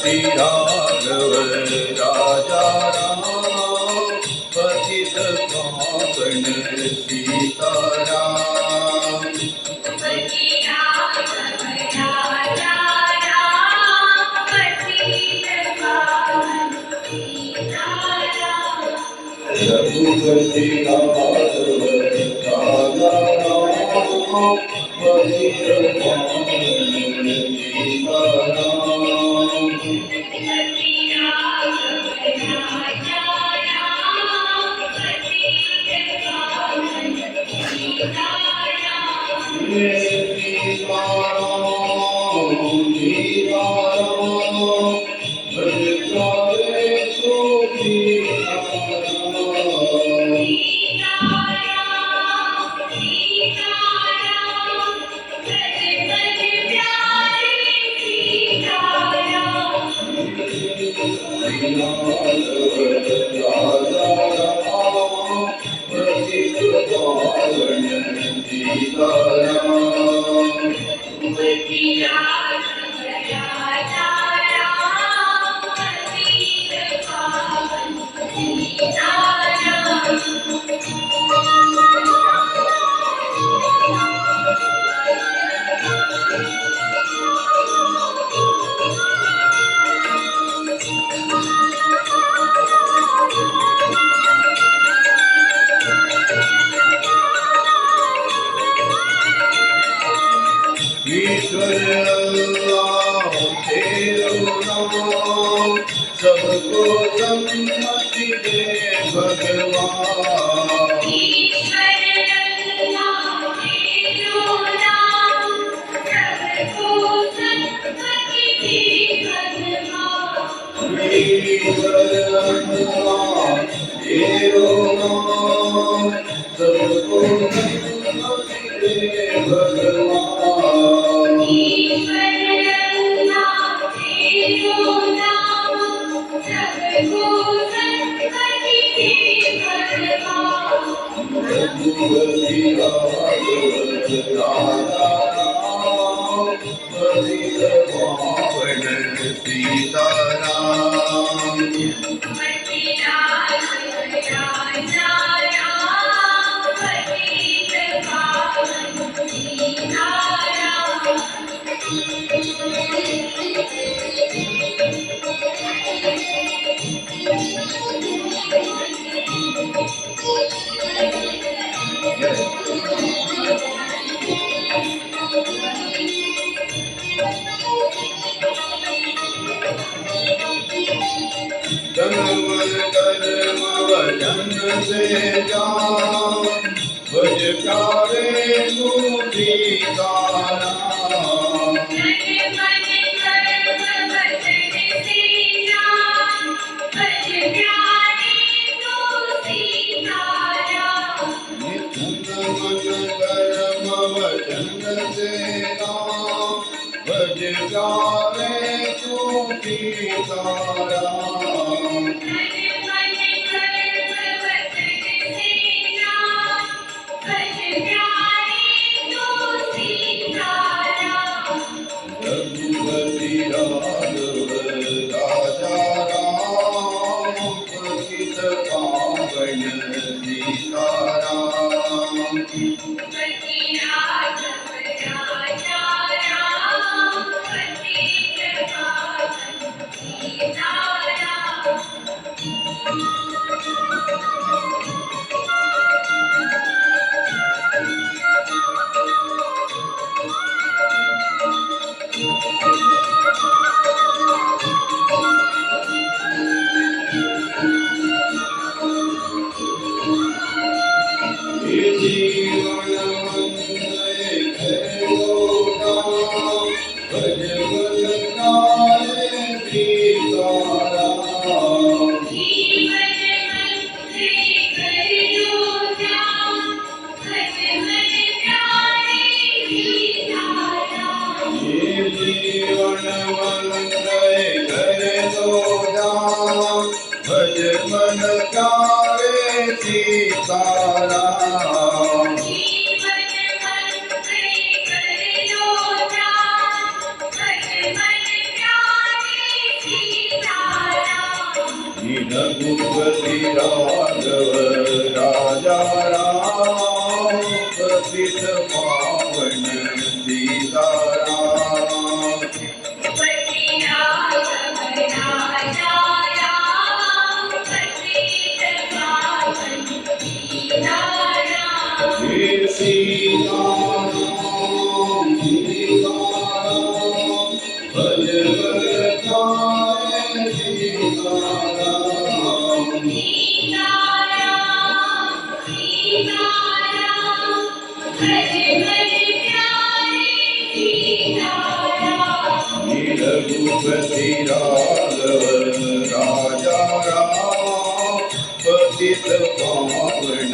रघुपति राघव राजा राम पतित पावन सीताराम। रघुपति राघव राजा राम पतित पावन ईश्वर अल्लाह तेरो नाम सबको सम्मति दे भगवान। ईश्वर अल्लाह तेरो नाम सबको सम्मति दे भगवान। ईश्वर अल्लाह तेरो नाम सबको सम्मति दे भगवान। रघुपति राघव राजा राम पतित पावन सीताराम। तन मन कर्म वचन से जान भज प्यारे तू सीताराम। भज प्यारे तू सीताराम। रघुपति राघव राजा राम पतित पावन सीताराम। मन प्यारे सीताराम। रघुपति राघव राजा राम पतित पावन सीताराम हे सीताराम सीताराम भज भज प्यारे सीताराम रघुपति राघव राजा राम पतित पावन